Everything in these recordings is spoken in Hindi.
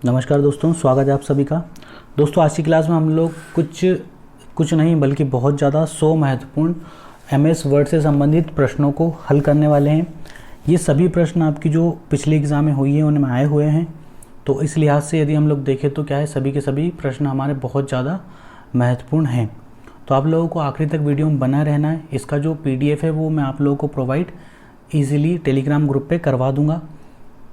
नमस्कार दोस्तों, स्वागत है आप सभी का। दोस्तों आज की क्लास में हम लोग कुछ नहीं बल्कि बहुत ज़्यादा 100 महत्वपूर्ण एमएस वर्ड से संबंधित प्रश्नों को हल करने वाले हैं। ये सभी प्रश्न आपकी जो पिछले एग्ज़ाम में हुई है उनमें आए हुए हैं, तो इस लिहाज से यदि हम लोग देखें तो क्या है, सभी के सभी प्रश्न हमारे बहुत ज़्यादा महत्वपूर्ण हैं। तो आप लोगों को आखिरी तक वीडियो में बना रहना है। इसका जो PDF है वो मैं आप लोगों को प्रोवाइड ईजिली टेलीग्राम ग्रुप पे करवा दूंगा।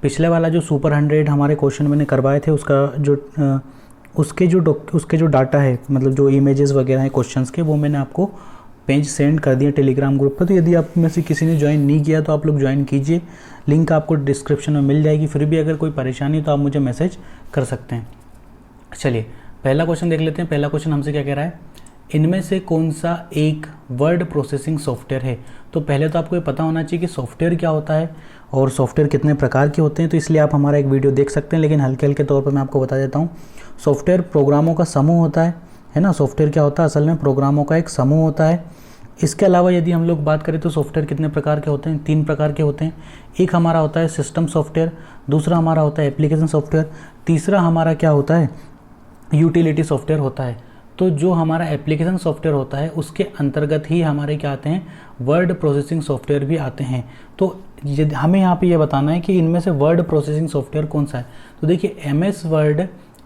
पिछले वाला जो सुपर 100 हमारे क्वेश्चन मैंने करवाए थे उसके जो डाटा है, मतलब जो इमेजेस वगैरह हैं क्वेश्चंस के, वो मैंने आपको पेज सेंड कर दिया टेलीग्राम ग्रुप पर। तो यदि आप में से किसी ने ज्वाइन नहीं किया तो आप लोग ज्वाइन कीजिए, लिंक आपको डिस्क्रिप्शन में मिल जाएगी। फिर भी अगर कोई परेशानी तो आप मुझे मैसेज कर सकते हैं। चलिए पहला क्वेश्चन देख लेते हैं। पहला क्वेश्चन हमसे क्या कह रहा है, इनमें से कौन सा एक वर्ड प्रोसेसिंग सॉफ्टवेयर है। तो पहले तो आपको ये पता होना चाहिए कि सॉफ्टवेयर क्या होता है और सॉफ्टवेयर कितने प्रकार के होते हैं। तो इसलिए आप हमारा एक वीडियो देख सकते हैं, लेकिन हल्के हल्के तौर पर मैं आपको बता देता हूँ। सॉफ्टवेयर प्रोग्रामों का समूह होता है ना। सॉफ्टवेयर क्या होता है, असल में प्रोग्रामों का एक समूह होता है। इसके अलावा यदि हम लोग बात करें तो सॉफ्टवेयर कितने प्रकार के होते हैं, 3 प्रकार के होते हैं। एक हमारा होता है सिस्टम सॉफ्टवेयर, दूसरा हमारा होता है एप्लीकेशन सॉफ्टवेयर, तीसरा हमारा क्या होता है, यूटिलिटी सॉफ्टवेयर होता है। तो जो हमारा एप्लीकेशन सॉफ्टवेयर होता है उसके अंतर्गत ही हमारे क्या आते हैं, वर्ड प्रोसेसिंग सॉफ्टवेयर भी आते हैं। तो हमें यहाँ पे ये बताना है कि इनमें से वर्ड प्रोसेसिंग सॉफ्टवेयर कौन सा है। तो देखिए MS वर्ड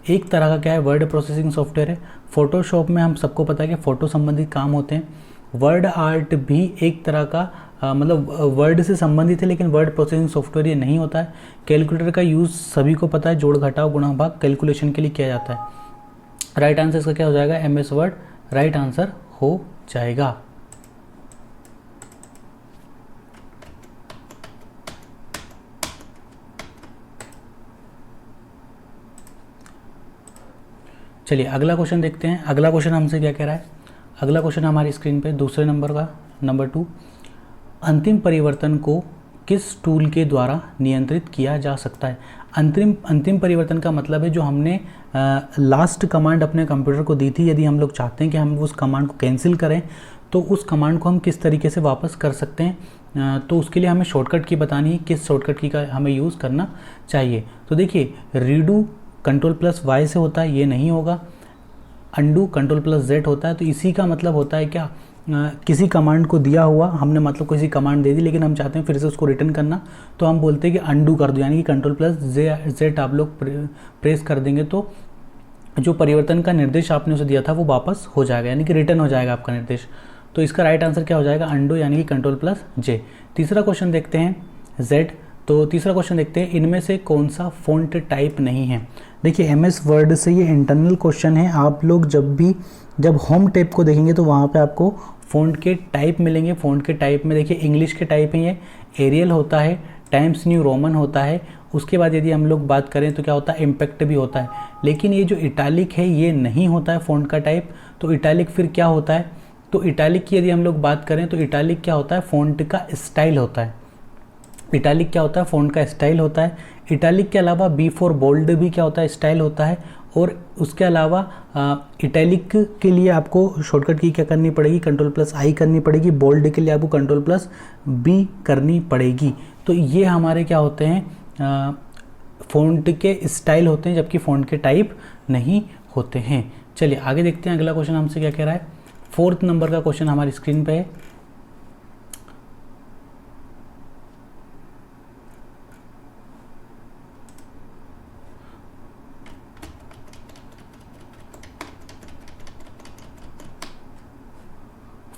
एक तरह का क्या है, वर्ड प्रोसेसिंग सॉफ्टवेयर है। फोटोशॉप में हम सबको पता है कि फ़ोटो संबंधित काम होते हैं। वर्ड आर्ट भी एक तरह का मतलब वर्ड से संबंधित है, लेकिन वर्ड प्रोसेसिंग सॉफ्टवेयर ये नहीं होता है। कैलकुलेटर का यूज़ सभी को पता है, जोड़ घटाव गुणा भाग कैलकुलेशन के लिए किया जाता है। राइट आंसर इसका क्या हो जाएगा, MS वर्ड राइट आंसर हो जाएगा। चलिए अगला क्वेश्चन देखते हैं। अगला क्वेश्चन हमसे क्या कह रहा है, अगला क्वेश्चन हमारी स्क्रीन पे दूसरे नंबर का नंबर 2, अंतिम परिवर्तन को किस टूल के द्वारा नियंत्रित किया जा सकता है। अंतिम परिवर्तन का मतलब है जो हमने लास्ट कमांड अपने कंप्यूटर को दी थी। यदि हम लोग चाहते हैं कि हम उस कमांड को कैंसिल करें तो उस कमांड को हम किस तरीके से वापस कर सकते हैं। तो उसके लिए हमें शॉर्टकट की बतानी है, किस शॉर्टकट की का हमें यूज़ करना चाहिए। तो देखिए रीडू Ctrl+Y से होता है, ये नहीं होगा। अंडू Ctrl+Z होता है। तो इसी का मतलब होता है क्या, किसी कमांड को दिया हुआ हमने, मतलब किसी कमांड दे दी लेकिन हम चाहते हैं फिर से उसको रिटर्न करना, तो हम बोलते हैं कि अंडू कर दो, यानी कि Ctrl+Z आप लोग प्रेस कर देंगे तो जो परिवर्तन का निर्देश आपने उसे दिया था वो वापस हो जाएगा, यानी कि रिटर्न हो जाएगा आपका निर्देश। तो इसका राइट आंसर क्या हो जाएगा, अंडू यानी कि Ctrl+J। तीसरा क्वेश्चन देखते हैं Z। तो तीसरा क्वेश्चन देखते हैं, इनमें से कौन सा फ़ॉन्ट टाइप नहीं है। देखिए MS वर्ड से ये इंटरनल क्वेश्चन है। आप लोग जब होम टैब को देखेंगे तो वहाँ पे आपको फ़ॉन्ट के टाइप मिलेंगे। फ़ॉन्ट के टाइप में देखिए इंग्लिश के टाइप हैं, ये एरियल होता है, टाइम्स न्यू रोमन होता है। उसके बाद यदि हम लोग बात करें तो क्या होता है, इम्पैक्ट भी होता है। लेकिन ये जो इटैलिक है ये नहीं होता है फ़ॉन्ट का टाइप। तो इटैलिक फिर क्या होता है, तो इटैलिक की यदि हम लोग बात करें तो इटैलिक क्या होता है, फ़ॉन्ट का स्टाइल होता है। इटैलिक क्या होता है, फ़ॉन्ट का स्टाइल होता है। इटैलिक के अलावा B4 बोल्ड भी क्या होता है, स्टाइल होता है। और उसके अलावा इटैलिक के लिए आपको शॉर्टकट की क्या करनी पड़ेगी, Ctrl+I करनी पड़ेगी। बोल्ड के लिए आपको Ctrl+B करनी पड़ेगी। तो ये हमारे क्या होते हैं, फ़ॉन्ट के स्टाइल होते हैं, जबकि फ़ॉन्ट के टाइप नहीं होते हैं। चलिए आगे देखते हैं अगला क्वेश्चन हमसे क्या कह रहा है। 4th नंबर का क्वेश्चन हमारी स्क्रीन पे है।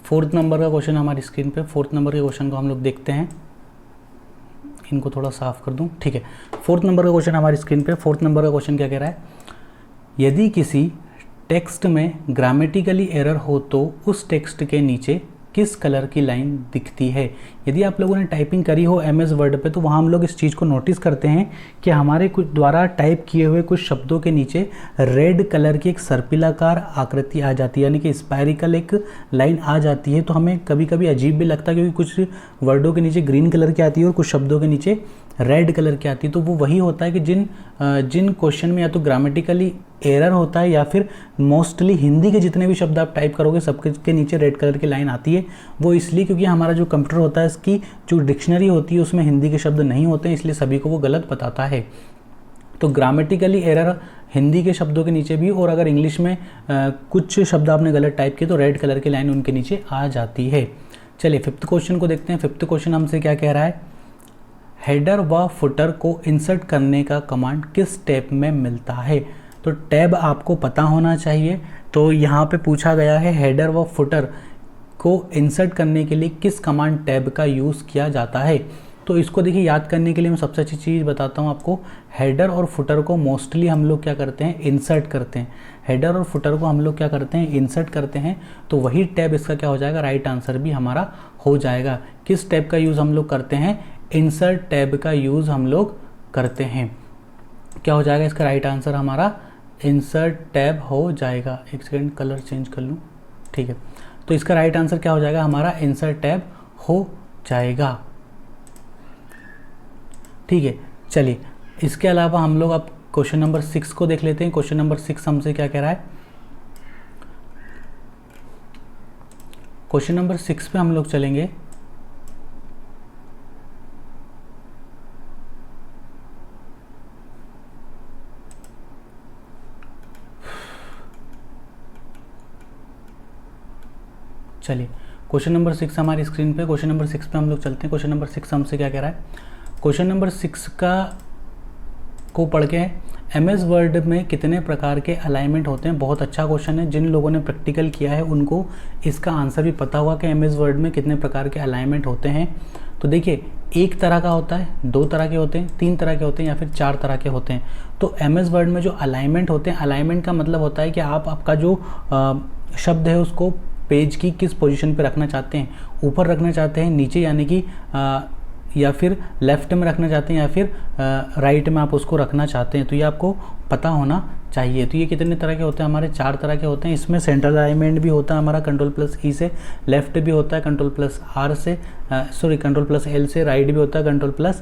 फोर्थ नंबर का क्वेश्चन हमारी स्क्रीन पे। 4th नंबर के क्वेश्चन को हम लोग देखते हैं। इनको थोड़ा साफ कर दूं, ठीक है। 4th नंबर का क्वेश्चन हमारी स्क्रीन पे। 4th नंबर का क्वेश्चन क्या कह रहा है, यदि किसी टेक्स्ट में ग्रामेटिकली एरर हो तो उस टेक्स्ट के नीचे किस कलर की लाइन दिखती है। यदि आप लोगों ने टाइपिंग करी हो MS वर्ड पे तो वहाँ हम लोग इस चीज़ को नोटिस करते हैं कि हमारे कुछ द्वारा टाइप किए हुए कुछ शब्दों के नीचे रेड कलर की एक सर्पिलाकार आकृति आ जाती है, यानी कि स्पायरिकल एक लाइन आ जाती है। तो हमें कभी कभी अजीब भी लगता है, क्योंकि कुछ वर्डों के नीचे ग्रीन कलर की आती है और कुछ शब्दों के नीचे रेड कलर की आती है। तो वो वही होता है कि जिन क्वेश्चन में या तो ग्रामेटिकली एरर होता है या फिर मोस्टली हिंदी के जितने भी शब्द आप टाइप करोगे सबके नीचे रेड कलर की लाइन आती है। वो इसलिए क्योंकि हमारा जो कंप्यूटर होता है इसकी जो डिक्शनरी होती है उसमें हिंदी के शब्द नहीं होते हैं, इसलिए सभी को वो गलत बताता है। तो ग्रामेटिकली एरर हिंदी के शब्दों के नीचे भी, और अगर इंग्लिश में कुछ शब्द आपने गलत टाइप किए तो रेड कलर की लाइन उनके नीचे आ जाती है। चलिए फिफ्थ क्वेश्चन को देखते हैं। फिफ्थ क्वेश्चन हमसे क्या कह रहा है, हेडर व फुटर को इंसर्ट करने का कमांड किस टैब में मिलता है। तो टैब आपको पता होना चाहिए। तो यहाँ पे पूछा गया है हेडर व फुटर को इंसर्ट करने के लिए किस कमांड टैब का यूज़ किया जाता है। तो इसको देखिए याद करने के लिए मैं सबसे अच्छी चीज़ बताता हूँ आपको। हेडर और फुटर को मोस्टली हम लोग क्या करते हैं, इंसर्ट करते हैं। हेडर और फुटर को हम लोग क्या करते हैं, इंसर्ट करते हैं। तो वही टैब इसका क्या हो जाएगा, राइट आंसर भी हमारा हो जाएगा। किस टैब का यूज़ हम लोग करते हैं, इंसर्ट टैब का यूज़ हम लोग करते हैं। क्या हो जाएगा इसका राइट आंसर हमारा, इंसर्ट टैब हो जाएगा। एक सेकेंड कलर चेंज कर लूँ, ठीक है। तो इसका राइट आंसर क्या हो जाएगा हमारा, इंसर्ट टैब हो जाएगा, ठीक है। चलिए इसके अलावा हम लोग अब क्वेश्चन नंबर 6 को देख लेते हैं। क्वेश्चन नंबर 6 हमसे क्या कह रहा है, क्वेश्चन नंबर 6 पे हम लोग चलेंगे। चलिए क्वेश्चन नंबर 6 हमारी स्क्रीन पे, क्वेश्चन नंबर 6 पे हम लोग चलते हैं। क्वेश्चन नंबर 6 हमसे क्या कह रहा है, क्वेश्चन नंबर 6 को पढ़ के MS वर्ड में कितने प्रकार के अलाइनमेंट होते हैं। बहुत अच्छा क्वेश्चन है। जिन लोगों ने प्रैक्टिकल किया है उनको इसका आंसर भी पता होगा कि MS वर्ड में कितने प्रकार के अलाइनमेंट होते हैं। तो देखिए एक तरह का होता है, 2 तरह के होते हैं, 3 तरह के होते हैं या फिर 4 तरह के होते हैं। तो MS वर्ड में जो अलाइनमेंट होते हैं, अलाइनमेंट का मतलब होता है कि आप आपका जो शब्द है उसको पेज की किस पोजीशन पे रखना चाहते हैं, ऊपर रखना चाहते हैं, नीचे यानी कि या फिर लेफ्ट में रखना चाहते हैं या फिर राइट में आप उसको रखना चाहते हैं। तो ये आपको पता होना चाहिए। तो ये कितने तरह के होते हैं हमारे, 4 तरह के होते हैं। इसमें सेंट्रल अलाइनमेंट भी होता है हमारा Ctrl+E से, लेफ्ट भी होता है Ctrl+R से, Ctrl+L से, राइट भी होता है Ctrl+L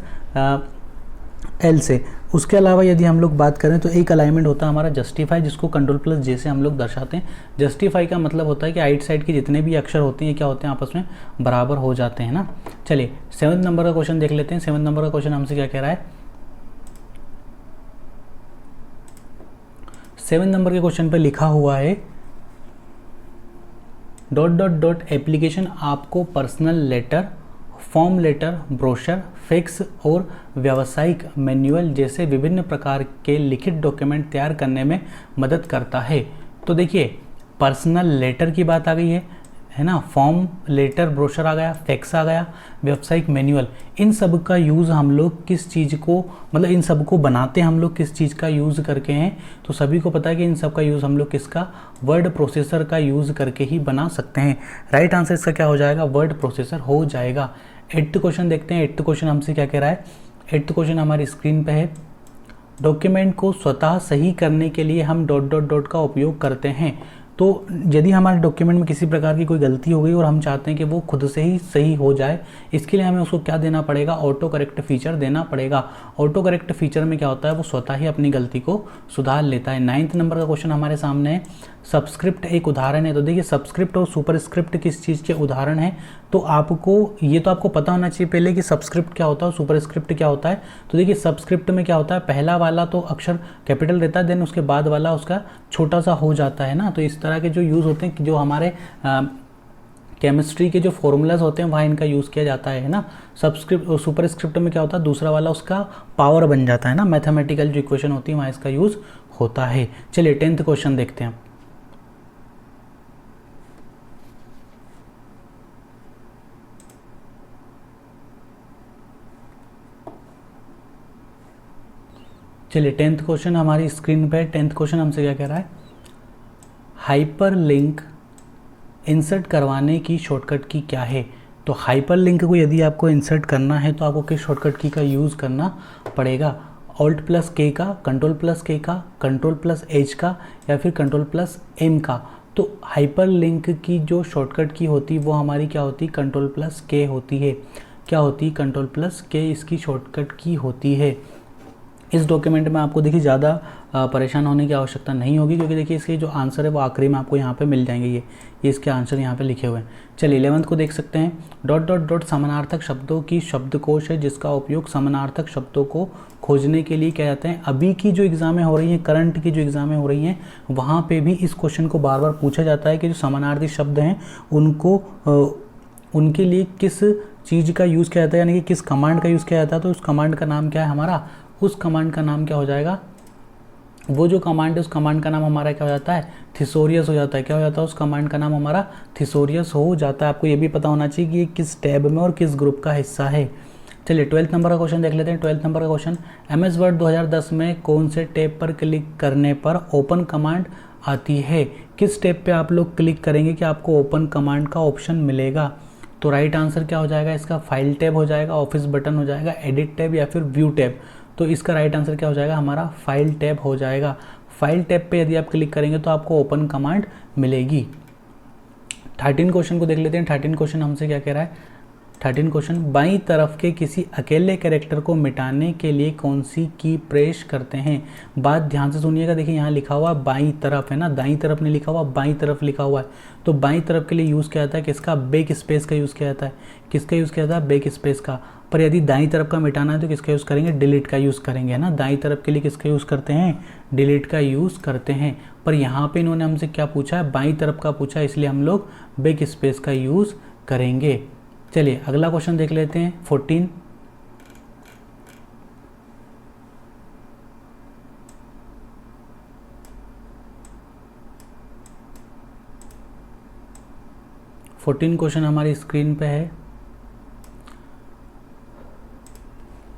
से। उसके अलावा यदि हम लोग बात करें तो एक अलाइनमेंट होता है हमारा जस्टिफाई, जिसको Ctrl+J से हम लोग दर्शाते हैं। जस्टिफाई का मतलब होता है कि राइट साइड के जितने भी अक्षर होते हैं क्या होते हैं, आपस में बराबर हो जाते हैं ना। चलिए 7 नंबर का क्वेश्चन देख लेते हैं। 7 नंबर का क्वेश्चन हमसे क्या कह रहा है, 7 नंबर के क्वेश्चन पे लिखा हुआ है डॉट एप्लीकेशन आपको personal letter, form letter, brochure, fax और व्यावसायिक मैनुअल जैसे विभिन्न प्रकार के लिखित डॉक्यूमेंट तैयार करने में मदद करता है। तो देखिए पर्सनल लेटर की बात आ गई है ना, फॉर्म लेटर, ब्रोशर आ गया, फैक्स आ गया, व्यावसायिक मैनुअल। इन सब का यूज़ हम लोग किस चीज़ को, मतलब इन सब को बनाते हम लोग किस चीज़ का यूज़ करके हैं। तो सभी को पता है कि इन सब का यूज़ हम लोग किसका, वर्ड प्रोसेसर का यूज़ करके ही बना सकते हैं। राइट आंसर इसका क्या हो जाएगा, वर्ड प्रोसेसर हो जाएगा। 8th क्वेश्चन देखते हैं। 8th क्वेश्चन हमसे क्या कह रहा है, 8th क्वेश्चन हमारी स्क्रीन पे है। डॉक्यूमेंट को स्वतः सही करने के लिए हम डॉट का उपयोग करते हैं। तो यदि हमारे डॉक्यूमेंट में किसी प्रकार की कोई गलती हो गई और हम चाहते हैं कि वो खुद से ही सही हो जाए, इसके लिए हमें उसको क्या देना पड़ेगा, ऑटो करेक्ट फीचर देना पड़ेगा। ऑटो करेक्ट फीचर में क्या होता है, वो स्वतः ही अपनी गलती को सुधार लेता है। 9th नंबर का क्वेश्चन हमारे सामने है, सबस्क्रिप्ट एक उदाहरण है। तो देखिए सबस्क्रिप्ट और सुपरस्क्रिप्ट किस चीज़ के उदाहरण है। तो आपको ये तो आपको पता होना चाहिए पहले कि सबस्क्रिप्ट क्या होता है, सुपरस्क्रिप्ट क्या होता है। तो देखिए सबस्क्रिप्ट में क्या होता है, पहला वाला तो अक्षर कैपिटल रहता है, देन उसके बाद वाला उसका छोटा सा हो जाता है ना। तो इस तरह के जो यूज़ होते हैं, जो हमारे केमिस्ट्री के जो फॉर्मूलाज होते हैं वहाँ इनका यूज़ किया जाता है ना। सबस्क्रिप्ट और सुपरस्क्रिप्ट में क्या होता है, दूसरा वाला उसका पावर बन जाता है ना, मैथमेटिकल जो इक्वेशन होती है वहाँ इसका यूज़ होता है। चलिए 10th क्वेश्चन देखते हैं। चलिए 10th क्वेश्चन हमारी स्क्रीन पे। 10th क्वेश्चन हमसे क्या कह रहा है, हाइपर लिंक इंसर्ट करवाने की शॉर्टकट की क्या है। तो हाइपर लिंक को यदि आपको इंसर्ट करना है तो आपको किस शॉर्टकट की का यूज़ करना पड़ेगा, Alt+K का, Ctrl+K का, Ctrl+H का या फिर Ctrl+M का। तो हाइपर लिंक की जो शॉर्टकट की होती वो हमारी क्या होती, Ctrl+K होती है। क्या होती, Ctrl+K इसकी शॉर्टकट की होती है। इस डॉक्यूमेंट में आपको देखिए ज़्यादा परेशान होने की आवश्यकता नहीं होगी, क्योंकि देखिए इसके जो आंसर है वो आखिरी में आपको यहाँ पे मिल जाएंगे। ये इसके आंसर यहाँ पे लिखे हुए हैं। चलिए 11th को देख सकते हैं। डॉट डॉट डॉट समानार्थक शब्दों की शब्दकोश है जिसका उपयोग समानार्थक शब्दों को खोजने के लिए किया जाता है। अभी की जो एग्ज़ामें हो रही हैं, करंट की जो एग्ज़ामें हो रही हैं, वहाँ पे भी इस क्वेश्चन को बार बार पूछा जाता है कि जो समानार्थी शब्द हैं उनको उनके लिए किस चीज़ का यूज़ किया जाता है, यानी कि किस कमांड का यूज़ किया जाता है। तो उस कमांड का नाम क्या है हमारा, उस कमांड का नाम क्या हो जाएगा, वो जो कमांड है उस कमांड का नाम हमारा क्या हो जाता है, थिसोरियस हो जाता है। क्या हो जाता है, उस कमांड का नाम हमारा थिसोरियस हो जाता है। आपको ये भी पता होना चाहिए कि ये किस टैब में और किस ग्रुप का हिस्सा है। चलिए 12th नंबर का क्वेश्चन देख लेते हैं। 12th नंबर का क्वेश्चन, MS वर्ड 2010 में कौन से टैब पर क्लिक करने पर ओपन कमांड आती है। किस टैब पे आप लोग क्लिक करेंगे कि आपको ओपन कमांड का ऑप्शन मिलेगा। तो राइट आंसर क्या हो जाएगा इसका, फाइल टैब हो जाएगा, ऑफिस बटन हो जाएगा, एडिट टैब या फिर व्यू टैब। तो इसका राइट आंसर क्या हो जाएगा हमारा, फाइल टैब हो जाएगा। फाइल टैब पे यदि आप क्लिक करेंगे तो आपको ओपन कमांड मिलेगी। 13 क्वेश्चन को देख लेते हैं। 13 क्वेश्चन हमसे क्या कह रहा है। 13 क्वेश्चन, बाईं तरफ के किसी अकेले कैरेक्टर को मिटाने के लिए कौन सी की प्रेस करते हैं। बात ध्यान से सुनिएगा। देखिए यहाँ लिखा हुआ बाईं तरफ है ना, दाईं तरफ नहीं लिखा हुआ, बाईं तरफ लिखा हुआ है। तो बाईं तरफ के लिए यूज़ किया जाता है किसका, बैक स्पेस का यूज़ किया जाता है। किसका यूज़ किया जाता है, बैक स्पेस का। पर यदि दाईं तरफ का मिटाना है तो किसका यूज़ करेंगे, डिलीट का यूज़ करेंगे, है ना। दाईं तरफ के लिए किसका यूज़ करते हैं, डिलीट का यूज़ करते हैं। पर यहाँ पे इन्होंने हमसे क्या पूछा है, बाईं तरफ का पूछा है, इसलिए हम लोग बैक स्पेस का यूज़ करेंगे। चलिए अगला क्वेश्चन देख लेते हैं। 14, क्वेश्चन हमारी स्क्रीन पे है।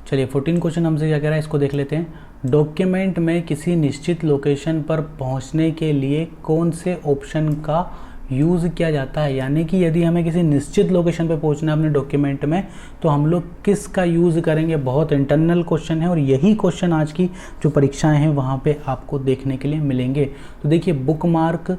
चलिए 14 क्वेश्चन हमसे क्या कह रहा है, इसको देख लेते हैं। डॉक्यूमेंट में किसी निश्चित लोकेशन पर पहुंचने के लिए कौन से ऑप्शन का यूज़ किया जाता है। यानी कि यदि हमें किसी निश्चित लोकेशन पे पहुंचना है अपने डॉक्यूमेंट में, तो हम लोग किस का यूज़ करेंगे। बहुत इंटरनल क्वेश्चन है और यही क्वेश्चन आज की जो परीक्षाएं हैं वहाँ पे आपको देखने के लिए मिलेंगे। तो देखिए बुकमार्क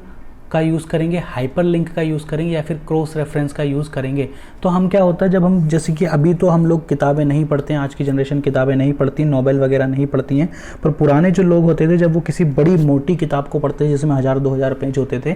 का यूज़ करेंगे, हाइपरलिंक का यूज़ करेंगे या फिर क्रॉस रेफरेंस का यूज़ करेंगे। तो हम क्या होता है, जब हम जैसे कि अभी तो हम लोग किताबें नहीं पढ़ते हैं, आज की जनरेशन किताबें नहीं पढ़ती, नोवेल वगैरह नहीं पढ़ती हैं, पर पुराने जो लोग होते थे जब वो किसी बड़ी मोटी किताब को पढ़ते थे जिसमें 1000-2000 पेज होते थे,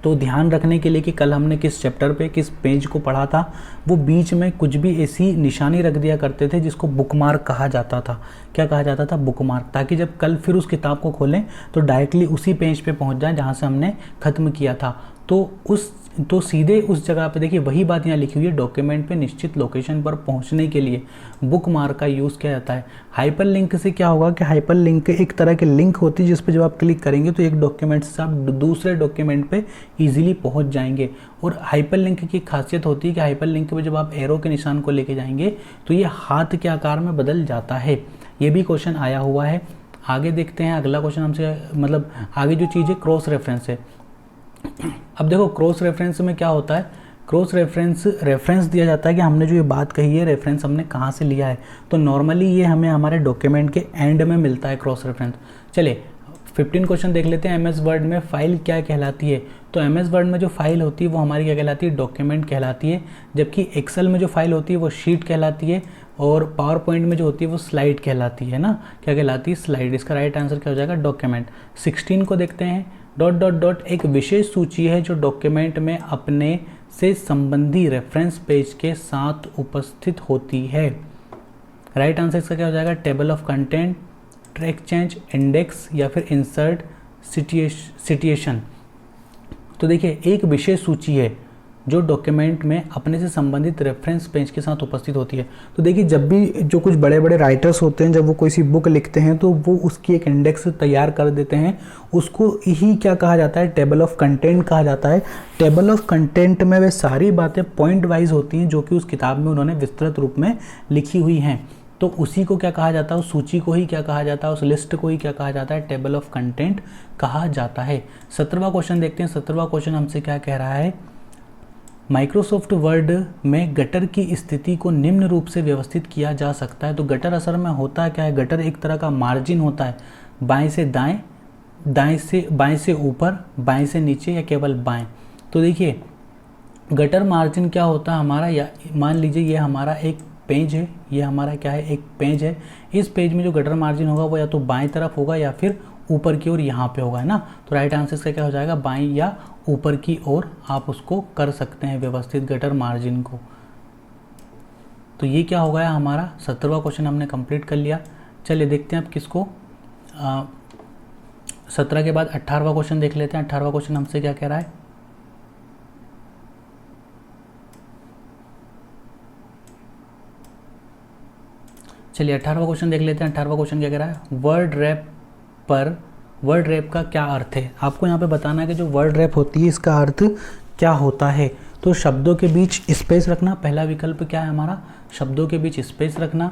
तो ध्यान रखने के लिए कि कल हमने किस चैप्टर पे किस पेज को पढ़ा था, वो बीच में कुछ भी ऐसी निशानी रख दिया करते थे जिसको बुकमार्क कहा जाता था। क्या कहा जाता था, बुकमार्क, ताकि जब कल फिर उस किताब को खोलें तो डायरेक्टली उसी पेज पे पहुंच जाएं जहां से हमने ख़त्म किया था। तो सीधे उस जगह पे देखिए वही बात यहाँ लिखी हुई है, डॉक्यूमेंट पे निश्चित लोकेशन पर पहुंचने के लिए बुकमार्क का यूज़ किया जाता है। हाइपरलिंक से क्या होगा कि हाइपरलिंक एक तरह की लिंक होती है जिस पर जब आप क्लिक करेंगे तो एक डॉक्यूमेंट से आप दूसरे डॉक्यूमेंट पे इजीली पहुंच जाएंगे। और हाइपरलिंक की खासियत होती है कि हाइपरलिंक पे जब आप एरो के निशान को लेके जाएंगे तो ये हाथ के आकार में बदल जाता है। ये भी क्वेश्चन आया हुआ है। आगे देखते हैं अगला क्वेश्चन हमसे, मतलब आगे जो चीज़ है क्रॉस रेफरेंस है। अब देखो क्रॉस रेफरेंस में क्या होता है, क्रॉस रेफरेंस दिया जाता है कि हमने जो ये बात कही है रेफरेंस हमने कहाँ से लिया है। तो नॉर्मली ये हमें हमारे डॉक्यूमेंट के एंड में मिलता है क्रॉस रेफरेंस। चलिए 15 क्वेश्चन देख लेते हैं। MS वर्ड में फाइल क्या कहलाती है। तो MS वर्ड में जो फाइल होती है वो हमारी क्या कहलाती है, डॉक्यूमेंट कहलाती है। जबकि एक्सेल में जो फाइल होती है वो शीट कहलाती है और पावर पॉइंट में जो होती है वो स्लाइड कहलाती है ना। क्या कहलाती है, स्लाइड। इसका राइट आंसर क्या हो जाएगा, डॉक्यूमेंट। 16 को देखते हैं। डॉट डॉट डॉट एक विशेष सूची है जो डॉक्यूमेंट में अपने से संबंधी रेफरेंस पेज के साथ उपस्थित होती है। राइट आंसर इसका क्या हो जाएगा, table of content, track change, index या फिर इंसर्ट सिचुएशन। तो देखिए एक विशेष सूची है जो डॉक्यूमेंट में अपने से संबंधित रेफरेंस पेज के साथ उपस्थित होती है। तो देखिए जब भी जो कुछ बड़े बड़े राइटर्स होते हैं जब वो कोई सी बुक लिखते हैं तो वो उसकी एक इंडेक्स तैयार कर देते हैं, उसको ही क्या कहा जाता है, टेबल ऑफ कंटेंट कहा जाता है। टेबल ऑफ कंटेंट में वे सारी बातें पॉइंट वाइज होती हैं जो कि उस किताब में उन्होंने विस्तृत रूप में लिखी हुई हैं। तो उसी को क्या कहा जाता है, उस सूची को ही क्या कहा जाता है, उस लिस्ट को ही क्या कहा जाता है, टेबल ऑफ कंटेंट कहा जाता है। 17वां क्वेश्चन देखते हैं। 17वां क्वेश्चन हमसे क्या कह रहा है, माइक्रोसॉफ्ट वर्ड में गटर की स्थिति को निम्न रूप से व्यवस्थित किया जा सकता है। तो गटर असल में होता क्या है, गटर एक तरह का मार्जिन होता है, बाएं से दाएं, बाएं से ऊपर, बाएं से नीचे या केवल बाएं। तो देखिए गटर मार्जिन क्या होता है हमारा, या मान लीजिए ये हमारा एक पेज है, ये हमारा क्या है, एक पेज है। इस पेज में जो गटर मार्जिन होगा वो या तो बाएं तरफ होगा या फिर ऊपर की ओर यहाँ पे होगा, है ना। तो राइट आंसर इसका क्या हो जाएगा, बाएं या ऊपर की ओर आप उसको कर सकते हैं व्यवस्थित गटर मार्जिन को। तो ये क्या हो गया, हमारा 17वां क्वेश्चन हमने कंप्लीट कर लिया। चलिए देखते हैं अब किसको 17 के बाद 18वां क्वेश्चन देख लेते हैं। 18वां क्वेश्चन हमसे क्या कह रहा है, चलिए 18वां क्वेश्चन देख लेते हैं। 18वां क्वेश्चन क्या कह रहा है, वर्ड रैप पर वर्ड रैप का क्या अर्थ है। आपको यहाँ पे बताना है कि जो वर्ड रैप होती है इसका अर्थ क्या होता है। तो शब्दों के बीच स्पेस रखना, पहला विकल्प क्या है हमारा, शब्दों के बीच स्पेस रखना,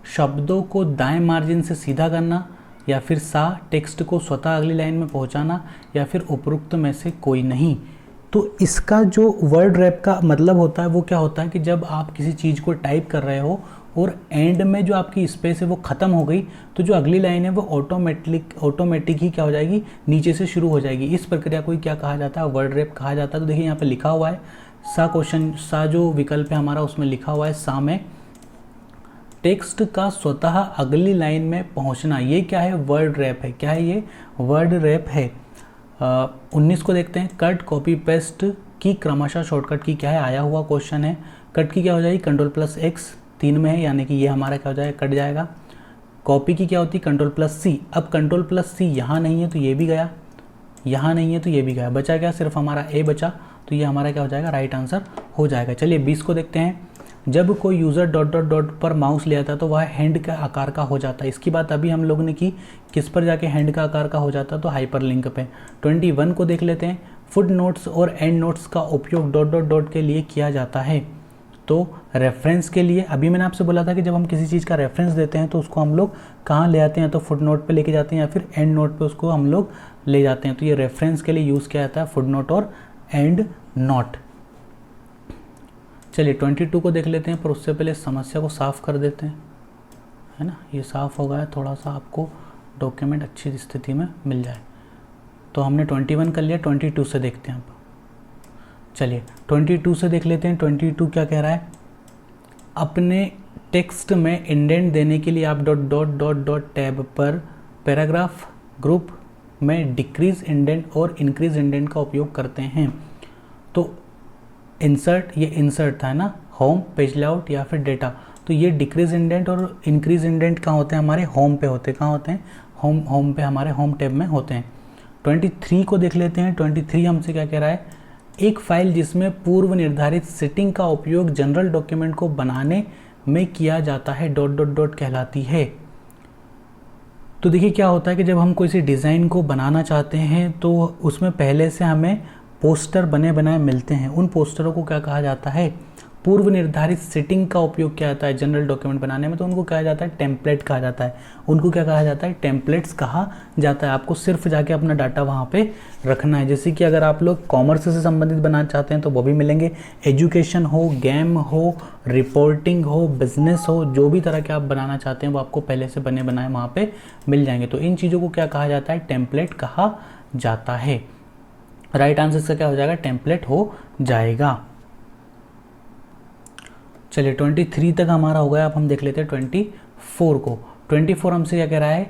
शब्दों को दाएं मार्जिन से सीधा करना, या फिर टेक्स्ट को स्वतः अगली लाइन में पहुंचाना, या फिर उपरोक्त में से कोई नहीं। तो इसका जो वर्ड रैप का मतलब होता है वो क्या होता है कि जब आप किसी चीज़ को टाइप कर रहे हो और एंड में जो आपकी स्पेस है वो ख़त्म हो गई, तो जो अगली लाइन है वो ऑटोमेटिक ही क्या हो जाएगी, नीचे से शुरू हो जाएगी। इस प्रक्रिया को क्या कहा जाता है, वर्ड रैप कहा जाता है। तो देखिए यहाँ पे लिखा हुआ है सा जो विकल्प है हमारा उसमें लिखा हुआ है सा में टेक्स्ट का स्वतः अगली लाइन में पहुंचना, ये क्या है, वर्ड रैप है। क्या है ये, वर्ड रैप है। 19 को देखते हैं, कट कॉपी पेस्ट की क्रमशः शॉर्टकट की क्या है, आया हुआ क्वेश्चन है। कट की क्या हो जाएगी, Ctrl+X 3 में है, यानी कि ये हमारा क्या हो जाएगा, कट जाएगा। कॉपी की क्या होती है, Ctrl+C। अब Ctrl+C यहाँ नहीं है तो ये भी गया, यहाँ नहीं है तो ये भी गया, बचा क्या, सिर्फ हमारा ए बचा। तो ये हमारा क्या हो जाएगा, राइट आंसर हो जाएगा। चलिए 20 को देखते हैं, जब कोई यूज़र डॉट डॉट डॉट पर माउस ले आता है तो वह हैंड का आकार का हो जाता है। इसकी बात अभी हम लोगों ने की, किस पर जाके हैंड का आकार का हो जाता है, तो हाइपर लिंक पे। 21 को देख लेते हैं, फुट नोट्स और एंड नोट्स का उपयोग डॉट डॉट डॉट के लिए किया जाता है। तो रेफरेंस के लिए, अभी मैंने आपसे बोला था कि जब हम किसी चीज़ का रेफरेंस देते हैं तो उसको हम लोग कहाँ ले आते हैं, तो फुट नोट पर लेके जाते हैं या फिर एंड नोट पर उसको हम लोग ले जाते हैं। तो ये रेफरेंस के लिए यूज़ किया जाता है, फुट नोट और एंड नोट। चलिए 22 को देख लेते हैं, पर उससे पहले समस्या को साफ़ कर देते हैं, है ना। ये साफ़ हो गया, थोड़ा सा आपको डॉक्यूमेंट अच्छी स्थिति में मिल जाए। तो हमने 21 कर लिया, 22 से देखते हैं अब। चलिए 22 से देख लेते हैं। 22 क्या कह रहा है, अपने टेक्स्ट में इंडेंट देने के लिए आप dot dot dot dot tab पर पैराग्राफ ग्रुप में डिक्रीज इंडेंट और इंक्रीज इंडेंट का उपयोग करते हैं। तो इंसर्ट, ये इंसर्ट था ना, होम, पेज लेआउट या फिर डेटा। तो ये डिक्रीज इंडेंट और इंक्रीज इंडेंट कहाँ होते हैं, हमारे होम पे होते हैं। कहाँ होते हैं, होम पे, हमारे होम टैब में होते हैं। 23 को देख लेते हैं। 23 हमसे क्या कह रहा है, एक फाइल जिसमें पूर्व निर्धारित सेटिंग का उपयोग जनरल डॉक्यूमेंट को बनाने में किया जाता है डॉट डॉट डॉट कहलाती है। तो देखिए क्या होता है कि जब हम कोई सी डिज़ाइन को बनाना चाहते हैं तो उसमें पहले से हमें पोस्टर बने बनाए मिलते हैं। उन पोस्टरों को क्या कहा जाता है, पूर्व निर्धारित सेटिंग का उपयोग किया जाता है जनरल डॉक्यूमेंट बनाने में, तो उनको कहा जाता है टेम्पलेट कहा जाता है। उनको क्या कहा जाता है, टेम्पलेट्स कहा जाता है। आपको सिर्फ जाके अपना डाटा वहाँ पे रखना है। जैसे कि अगर आप लोग कॉमर्स से संबंधित बनाना चाहते हैं तो वो भी मिलेंगे, एजुकेशन हो, गेम हो, रिपोर्टिंग हो, बिजनेस हो, जो भी तरह के आप बनाना चाहते हैं वो आपको पहले से बने बनाए वहाँ पे मिल जाएंगे। तो इन चीज़ों को क्या कहा जाता है, टेम्पलेट कहा जाता है। राइट आंसर से क्या हो जाएगा, टेम्पलेट हो जाएगा। चलिए 23 तक हमारा हो गया। अब हम देख लेते हैं 24 को। 24 हमसे क्या कह रहा है,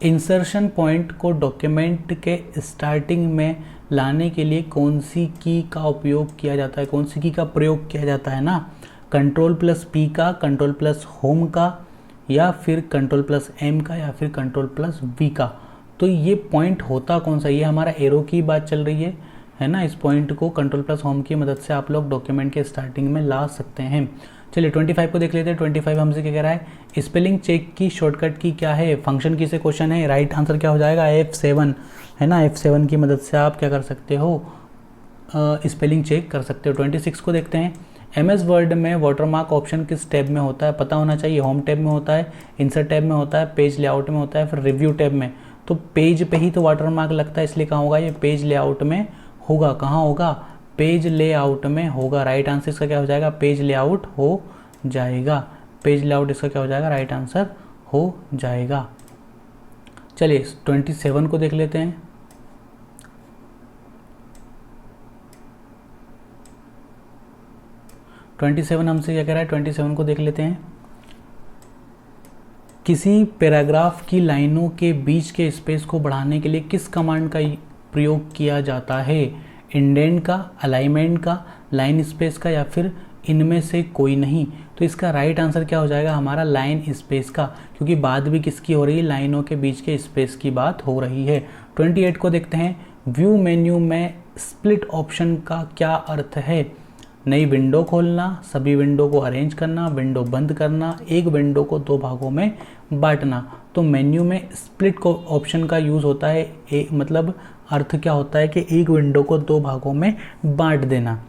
इंसर्शन पॉइंट को डॉक्यूमेंट के स्टार्टिंग में लाने के लिए कौन सी की का उपयोग किया जाता है, कौन सी की का प्रयोग किया जाता है ना, Ctrl+P का, Ctrl+Home का, या फिर Ctrl+M का, या फिर Ctrl+V का। तो ये पॉइंट होता कौन सा, ये हमारा एरो की बात चल रही है ना। इस पॉइंट को Ctrl+Home की मदद से आप लोग डॉक्यूमेंट के स्टार्टिंग में ला सकते हैं। चलिए 25 को देख लेते हैं। 25 हमसे क्या कह रहा है, स्पेलिंग चेक की शॉर्टकट की क्या है, फंक्शन की से क्वेश्चन है। राइट आंसर क्या हो जाएगा, F7 है ना। F7 की मदद से आप क्या कर सकते हो, स्पेलिंग चेक कर सकते हो। 26 को देखते हैं। MS वर्ड में वाटरमार्क ऑप्शन किस टैब में होता है, पता होना चाहिए। होम टैब में होता है, इंसर्ट टैब में होता है, पेज लेआउट में होता है, फिर रिव्यू टैब में। तो पेज पे ही तो वाटरमार्क लगता है, इसलिए कहाँ होगा, ये पेज लेआउट में होगा। कहाँ होगा, पेज लेआउट में होगा। राइट आंसर इसका क्या हो जाएगा, पेज लेआउट हो जाएगा। पेज लेआउट इसका क्या हो जाएगा, राइट आंसर हो जाएगा। चलिए 27 को देख लेते हैं। 27 हमसे क्या कह रहा है, 27 को देख लेते हैं। किसी पैराग्राफ की लाइनों के बीच के स्पेस को बढ़ाने के लिए किस कमांड का प्रयोग किया जाता है? इंडेंट का, अलाइनमेंट का, लाइन स्पेस का, या फिर इनमें से कोई नहीं? तो इसका राइट आंसर क्या हो जाएगा हमारा, लाइन स्पेस का, क्योंकि बात भी किसकी हो रही है, लाइनों के बीच के स्पेस की बात हो रही है। 28 को देखते हैं। व्यू मेन्यू में स्प्लिट ऑप्शन का क्या अर्थ है? नई विंडो खोलना, सभी विंडो को अरेंज करना, विंडो बंद करना, एक विंडो को दो भागों में बांटना। तो मेन्यू में स्प्लिट को ऑप्शन का यूज़ होता है, मतलब अर्थ क्या होता है कि एक विंडो को दो भागों में बांट देना।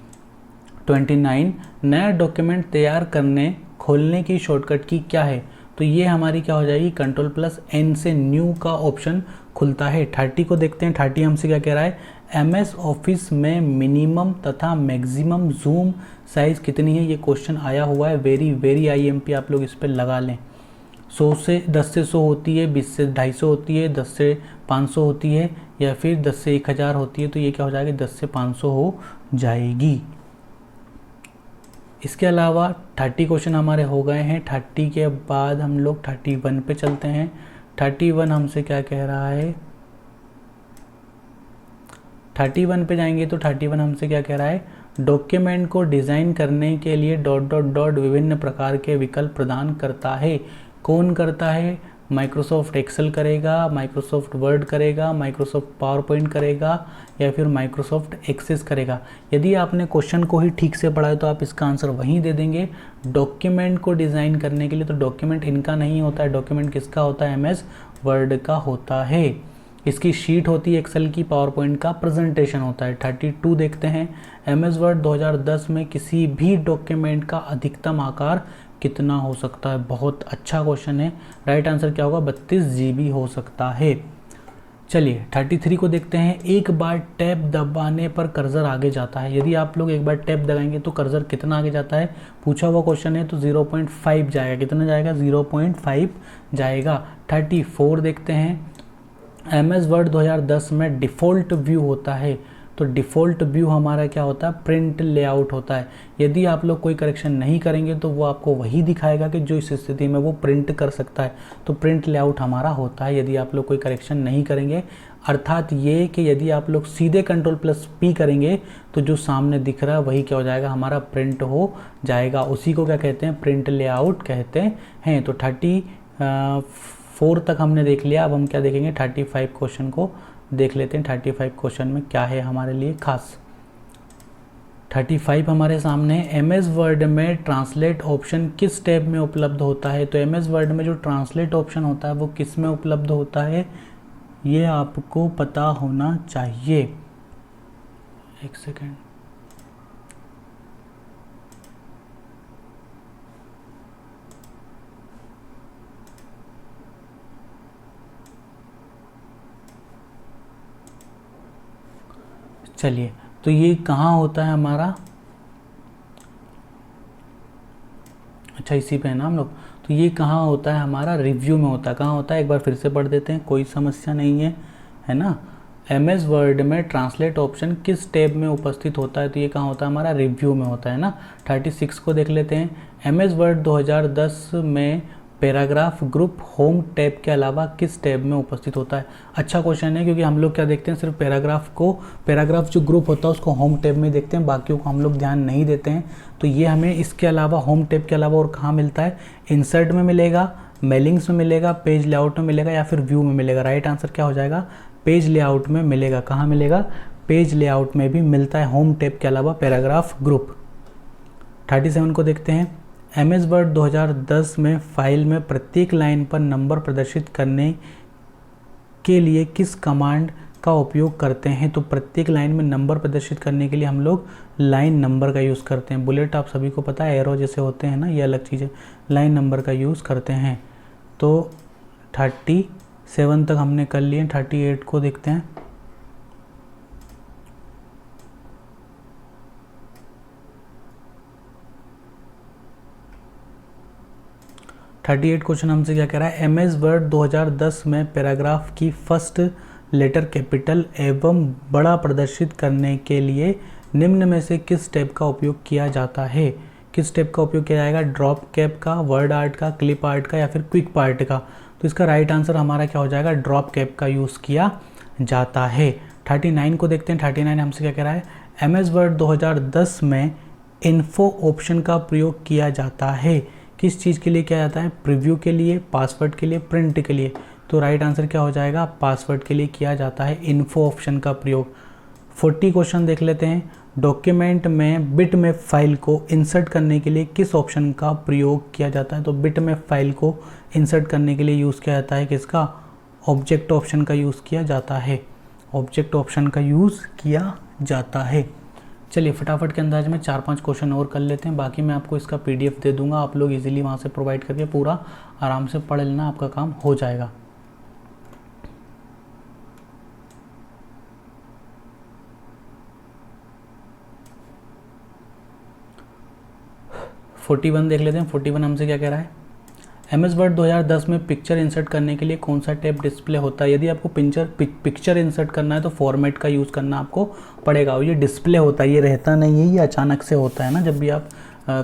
29 नया डॉक्यूमेंट तैयार करने खोलने की शॉर्टकट की क्या है? तो ये हमारी क्या हो जाएगी, Ctrl+N से न्यू का ऑप्शन खुलता है। 30 को देखते हैं। 30 हमसे क्या कह रहा है, MS ऑफिस में मिनिमम तथा मैक्सिमम जूम साइज कितनी है? ये क्वेश्चन आया हुआ है, वेरी IMP आप लोग इस पर लगा लें। 10 से 100 होती है, 20 से 250 होती है, 10 से 500 होती है, या फिर 10 से 1000 होती है। तो ये क्या हो जाएगी, 10 से 500 हो जाएगी। इसके अलावा 30 क्वेश्चन हमारे हो गए हैं। 30 के बाद हम लोग 31 पे चलते हैं। 31 हमसे क्या कह रहा है, 31 पे जाएंगे तो 31 हमसे क्या कह रहा है, डॉक्यूमेंट को डिज़ाइन करने के लिए ... विभिन्न प्रकार के विकल्प प्रदान करता है। कौन करता है? माइक्रोसॉफ्ट एक्सेल करेगा, माइक्रोसॉफ्ट वर्ड करेगा, माइक्रोसॉफ्ट पावर पॉइंट करेगा, या फिर माइक्रोसॉफ्ट एक्सेस करेगा। यदि आपने क्वेश्चन को ही ठीक से पढ़ा है तो आप इसका आंसर वहीं दे देंगे। डॉक्यूमेंट को डिज़ाइन करने के लिए तो डॉक्यूमेंट इनका नहीं होता है, डॉक्यूमेंट किसका होता है, MS वर्ड का होता है। इसकी शीट होती है एक्सेल की, पावर पॉइंट का प्रेजेंटेशन होता है। 32 देखते हैं। MS वर्ड 2010 में किसी भी डॉक्यूमेंट का अधिकतम आकार कितना हो सकता है? बहुत अच्छा क्वेश्चन है। राइट आंसर क्या होगा, 32 GB हो सकता है। चलिए 33 को देखते हैं। एक बार टैब दबाने पर कर्सर आगे जाता है। यदि आप लोग एक बार टैब दबाएंगे तो कर्सर कितना आगे जाता है, पूछा हुआ क्वेश्चन है, तो 0.5 जाएगा। कितना जाएगा, 0.5 जाएगा। 34 देखते हैं। MS वर्ड 2010 में डिफ़ॉल्ट व्यू होता है। तो डिफ़ॉल्ट व्यू हमारा क्या होता है, प्रिंट लेआउट होता है। यदि आप लोग कोई करेक्शन नहीं करेंगे तो वो आपको वही दिखाएगा कि जो इस स्थिति में वो प्रिंट कर सकता है। तो प्रिंट लेआउट हमारा होता है यदि आप लोग कोई करेक्शन नहीं करेंगे। अर्थात ये कि यदि आप लोग सीधे Ctrl+P करेंगे तो जो सामने दिख रहा है वही क्या हो जाएगा, हमारा प्रिंट हो जाएगा। उसी को क्या कहते हैं, प्रिंट लेआउट कहते हैं। तो 34 तक हमने देख लिया। अब हम क्या देखेंगे, 35 क्वेश्चन को देख लेते हैं। 35 क्वेश्चन में क्या है हमारे लिए खास। 35 हमारे सामने है। MS वर्ड में ट्रांसलेट ऑप्शन किस टैब में उपलब्ध होता है? तो MS वर्ड में जो ट्रांसलेट ऑप्शन होता है वो किस में उपलब्ध होता है, ये आपको पता होना चाहिए। एक सेकेंड। चलिए, तो ये कहाँ होता है हमारा, अच्छा इसी पे है ना हम लोग। तो ये कहाँ होता है हमारा, रिव्यू में होता है। कहाँ होता है, एक बार फिर से पढ़ देते हैं, कोई समस्या नहीं है ना। MS वर्ड में ट्रांसलेट ऑप्शन किस टैब में उपस्थित होता है? तो ये कहाँ होता है हमारा, रिव्यू में होता है ना। 36 को देख लेते हैं। MS वर्ड 2010 में पैराग्राफ ग्रुप होम टैब के अलावा किस टैब में उपस्थित होता है? अच्छा क्वेश्चन है, क्योंकि हम लोग क्या देखते हैं, सिर्फ पैराग्राफ जो ग्रुप होता है उसको होम टैब में देखते हैं, बाकियों को हम लोग ध्यान नहीं देते हैं। तो ये हमें इसके अलावा, होम टैब के अलावा और कहाँ मिलता है, इंसर्ट में मिलेगा, मेलिंग्स में मिलेगा, पेज लेआउट में मिलेगा, या फिर व्यू में मिलेगा। राइट आंसर क्या हो जाएगा, पेज लेआउट में मिलेगा। कहाँ मिलेगा, पेज लेआउट में भी मिलता है, होम टैब के अलावा पैराग्राफ ग्रुप। 37 को देखते हैं। MS वर्ड 2010 में फाइल में प्रत्येक लाइन पर नंबर प्रदर्शित करने के लिए किस कमांड का उपयोग करते हैं? तो प्रत्येक लाइन में नंबर प्रदर्शित करने के लिए हम लोग लाइन नंबर का यूज़ करते हैं। बुलेट आप सभी को पता है, एरो जैसे होते हैं ना, ये अलग चीज़ है। लाइन नंबर का यूज़ करते हैं। तो 37 तक हमने कर लिए। 38 को देखते हैं। क्वेश्चन हमसे क्या कह रहा है, MS वर्ड 2010 में पैराग्राफ की फर्स्ट लेटर कैपिटल एवं बड़ा प्रदर्शित करने के लिए निम्न में से किस टैब का उपयोग किया जाता है? किस स्टेप का उपयोग किया जाएगा, ड्रॉप कैप का, वर्ड आर्ट का, क्लिप आर्ट का या फिर क्विक पार्ट का। तो इसका राइट आंसर हमारा क्या हो जाएगा, ड्रॉप कैप का यूज़ किया जाता है। 39 को देखते हैं। 39 हमसे क्या कह रहा है, MS वर्ड 2010 में इन्फो ऑप्शन का प्रयोग किया जाता है। किस चीज़ के लिए किया जाता है, प्रीव्यू के लिए, पासवर्ड के लिए, प्रिंट के लिए। तो राइट आंसर क्या हो जाएगा, पासवर्ड के लिए किया जाता है इन्फो ऑप्शन का प्रयोग। 40 क्वेश्चन देख लेते हैं। डॉक्यूमेंट में बिट मैप फाइल को इंसर्ट करने के लिए किस ऑप्शन का प्रयोग किया जाता है। तो बिट मैप फाइल को इंसर्ट करने के लिए यूज़ किया जाता है किसका, ऑब्जेक्ट ऑप्शन का यूज़ किया जाता है। ऑब्जेक्ट ऑप्शन का यूज़ किया जाता है। चलिए फटाफट के अंदाज में 4-5 क्वेश्चन और कर लेते हैं, बाकी मैं आपको इसका PDF दे दूंगा, आप लोग इजीली वहाँ से प्रोवाइड करके पूरा आराम से पढ़ लेना, आपका काम हो जाएगा। (41) देख लेते हैं। 41 हमसे क्या कह रहा है, MS वर्ड 2010 में पिक्चर इंसर्ट करने के लिए कौन सा टैब डिस्प्ले होता है। यदि आपको पिक्चर इंसर्ट करना है तो फॉर्मेट का यूज़ करना आपको पड़ेगा। और ये डिस्प्ले होता है, ये रहता नहीं है, ये अचानक से होता है ना, जब भी आप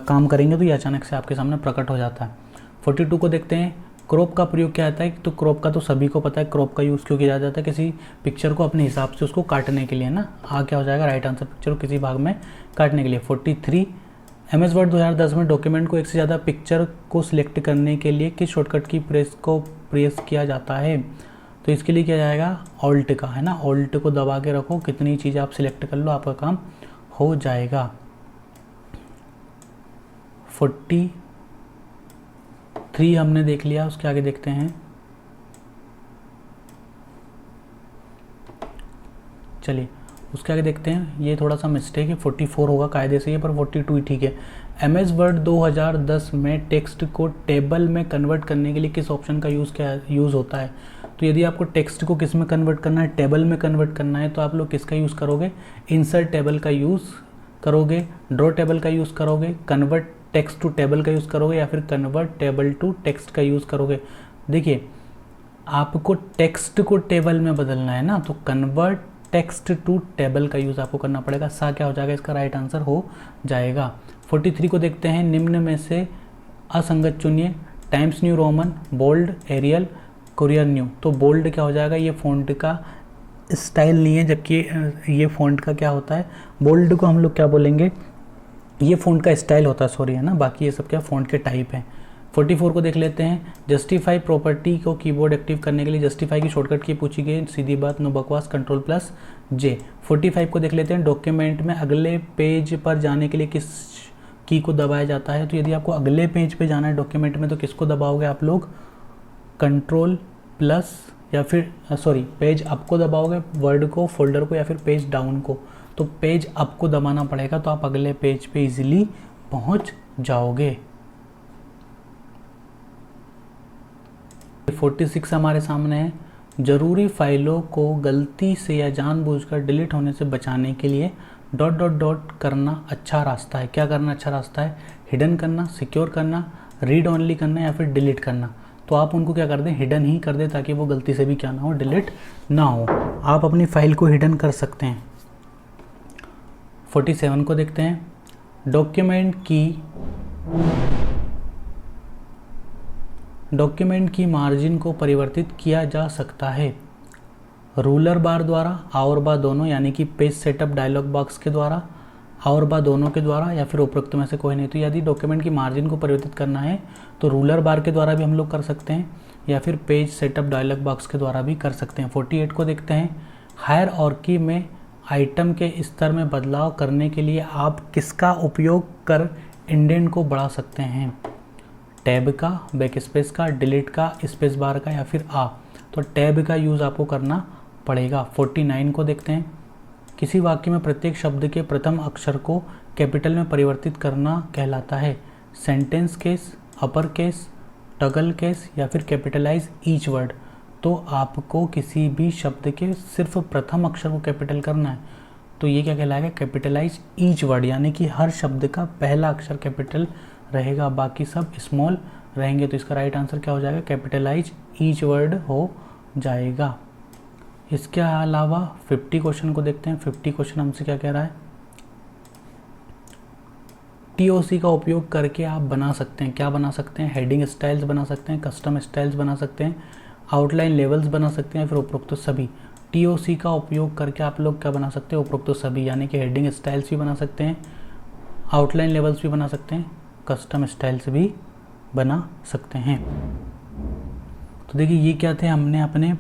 काम करेंगे तो ये अचानक से आपके सामने प्रकट हो जाता है। 42 को देखते हैं। क्रॉप का प्रयोग क्या आता है, तो क्रॉप का तो सभी को पता है, क्रॉप का यूज़ क्यों किया जाता है, किसी पिक्चर को अपने हिसाब से उसको काटने के लिए ना। क्या हो जाएगा राइट आंसर, पिक्चर को किसी भाग में काटने के लिए। 43 MS वर्ड 2010 में डॉक्यूमेंट को एक से ज़्यादा पिक्चर को सिलेक्ट करने के लिए किस शॉर्टकट की प्रेस किया जाता है। तो इसके लिए किया जाएगा ऑल्ट का, है ना। ऑल्ट को दबा के रखो, कितनी चीज़ आप सिलेक्ट कर लो, आपका काम हो जाएगा। 43 हमने देख लिया, उसके आगे देखते हैं। चलिए उसके आगे देखते हैं। ये थोड़ा सा मिस्टेक है, 44 होगा कायदे से ये, पर 42 ही ठीक है। MS वर्ड 2010 में टेक्स्ट को टेबल में कन्वर्ट करने के लिए किस ऑप्शन का यूज़ होता है। तो यदि आपको टेक्स्ट को किस में कन्वर्ट करना है, टेबल में कन्वर्ट करना है, तो आप लोग किसका यूज़ करोगे, इंसर्ट टेबल का यूज़ करोगे, ड्रॉ टेबल का यूज़ करोगे, कन्वर्ट टेक्स्ट टू टेबल का यूज़ करोगे, या फिर कन्वर्ट टेबल टू टेक्स्ट का यूज़ करोगे। देखिए आपको टेक्स्ट को टेबल में बदलना है ना, तो कन्वर्ट टेक्स्ट टू टेबल का यूज़ आपको करना पड़ेगा। सा क्या हो जाएगा, इसका राइट आंसर हो जाएगा। 43 को देखते हैं। निम्न में से असंगत चुनिए, Times New Roman, bold, Arial, Courier New. तो बोल्ड क्या हो जाएगा, ये फ़ॉन्ट का स्टाइल नहीं है, जबकि ये फ़ॉन्ट का क्या होता है, बोल्ड को हम लोग क्या बोलेंगे, ये फ़ॉन्ट का स्टाइल होता है, सॉरी, है ना। बाकी ये सब क्या फ़ॉन्ट के टाइप हैं। 44 को देख लेते हैं। जस्टिफाई प्रॉपर्टी को कीबोर्ड एक्टिव करने के लिए जस्टिफाई की शॉर्टकट की पूछी गई, सीधी बात, नो बकवास, Ctrl+J। 45 को देख लेते हैं। डॉक्यूमेंट में अगले पेज पर जाने के लिए किस की को दबाया जाता है। तो यदि आपको अगले पेज पे जाना है डॉक्यूमेंट में, तो किसको दबाओगे आप लोग, Ctrl+ या फिर पेज अप को दबाओगे, वर्ड को, फोल्डर को, या फिर पेज डाउन को। तो पेज अप को दबाना पड़ेगा, तो आप अगले पेज पे इजीली पहुंच जाओगे। 46 हमारे सामने है। ज़रूरी फाइलों को गलती से या जानबूझकर डिलीट होने से बचाने के लिए ... करना अच्छा रास्ता है। क्या करना अच्छा रास्ता है, हिडन करना, सिक्योर करना, रीड ओनली करना, या फिर डिलीट करना। तो आप उनको क्या कर दें, हिडन ही कर दें, ताकि वो गलती से भी क्या ना हो, डिलीट ना हो। आप अपनी फाइल को हिडन कर सकते हैं। 47 को देखते हैं। डॉक्यूमेंट की मार्जिन को परिवर्तित किया जा सकता है रूलर बार द्वारा, और बार दोनों, यानी कि पेज सेटअप डायलॉग बॉक्स के द्वारा, और बार दोनों के द्वारा, या फिर उपरोक्त में से कोई नहीं। तो यदि डॉक्यूमेंट की मार्जिन को परिवर्तित करना है तो रूलर बार के द्वारा भी हम लोग कर सकते हैं, या फिर पेज सेटअप डायलॉग बॉक्स के द्वारा भी कर सकते हैं। 48 को देखते हैं। हायरार्की में आइटम के स्तर में बदलाव करने के लिए आप किसका उपयोग कर इंडेंट को बढ़ा सकते हैं, टैब का, बैक स्पेस का, डिलीट का, स्पेस बार का, या फिर तो टैब का यूज़ आपको करना पड़ेगा। 49 को देखते हैं। किसी वाक्य में प्रत्येक शब्द के प्रथम अक्षर को कैपिटल में परिवर्तित करना कहलाता है sentence case, upper case, toggle case, या फिर कैपिटलाइज ईच वर्ड। तो आपको किसी भी शब्द के सिर्फ प्रथम अक्षर को कैपिटल करना है, तो ये क्या कहलाएगा, कैपिटलाइज ईच वर्ड, यानी कि हर शब्द का पहला अक्षर कैपिटल रहेगा, बाकी सब स्मॉल रहेंगे। तो इसका राइट आंसर क्या हो जाएगा, कैपिटलाइज ईच वर्ड हो जाएगा। इसके अलावा 50 क्वेश्चन को देखते हैं। 50 क्वेश्चन हमसे क्या कह रहा है, TOC का उपयोग करके आप बना सकते हैं, क्या बना सकते हैं, हेडिंग स्टाइल्स बना सकते हैं, कस्टम स्टाइल्स बना सकते हैं, आउटलाइन लेवल्स बना सकते हैं, फिर उपरोक्त सभी। TOC का उपयोग करके आप लोग क्या बना सकते हैं, उपरोक्त सभी, यानी कि हेडिंग स्टाइल्स भी बना सकते हैं, आउटलाइन लेवल्स भी बना सकते हैं, कस्टम स्टाइल्स भी बना सकते हैं। तो देखिए ये क्या थे, हमने अपने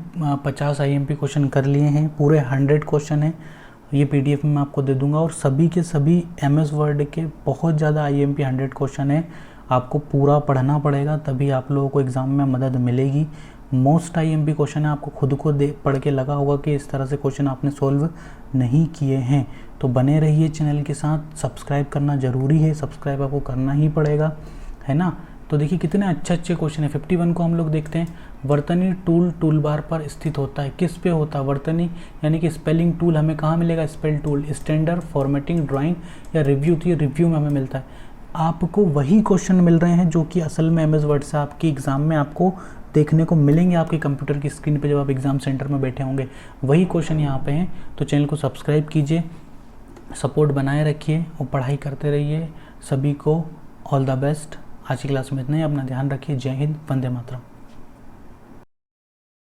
50 IMP क्वेश्चन कर लिए हैं, पूरे 100 क्वेश्चन हैं, ये PDF में मैं आपको दे दूंगा, और सभी के सभी MS वर्ड के बहुत ज़्यादा IMP 100 क्वेश्चन है। आपको पूरा पढ़ना पड़ेगा, तभी आप लोगों को एग्ज़ाम में मदद मिलेगी। मोस्ट IMP क्वेश्चन है, आपको खुद को पढ़ के लगा होगा कि इस तरह से क्वेश्चन आपने सोल्व नहीं किए हैं। तो बने रहिए चैनल के साथ, सब्सक्राइब करना ज़रूरी है, सब्सक्राइब आपको करना ही पड़ेगा, है ना। तो देखिए कितने अच्छे अच्छे क्वेश्चन है। 51 को हम लोग देखते हैं, वर्तनी टूल टूल बार पर स्थित होता है, किस पे होता है वर्तनी, यानी कि स्पेलिंग टूल हमें कहाँ मिलेगा, spell tool, standard, formatting, drawing या रिव्यू, तो ये रिव्यू में हमें मिलता है। आपको वही क्वेश्चन मिल रहे हैं जो कि असल में MS वर्ड से आपकी एग्ज़ाम में आपको देखने को मिलेंगे, आपके कंप्यूटर की स्क्रीन पे जब आप एग्ज़ाम सेंटर में बैठे होंगे, वही क्वेश्चन यहाँ पे हैं। तो चैनल को सब्सक्राइब कीजिए, सपोर्ट बनाए रखिए और पढ़ाई करते रहिए। सभी को ऑल द बेस्ट। आज की क्लास में इतना ही, अपना ध्यान रखिए। जय हिंद, वंदे मातरम।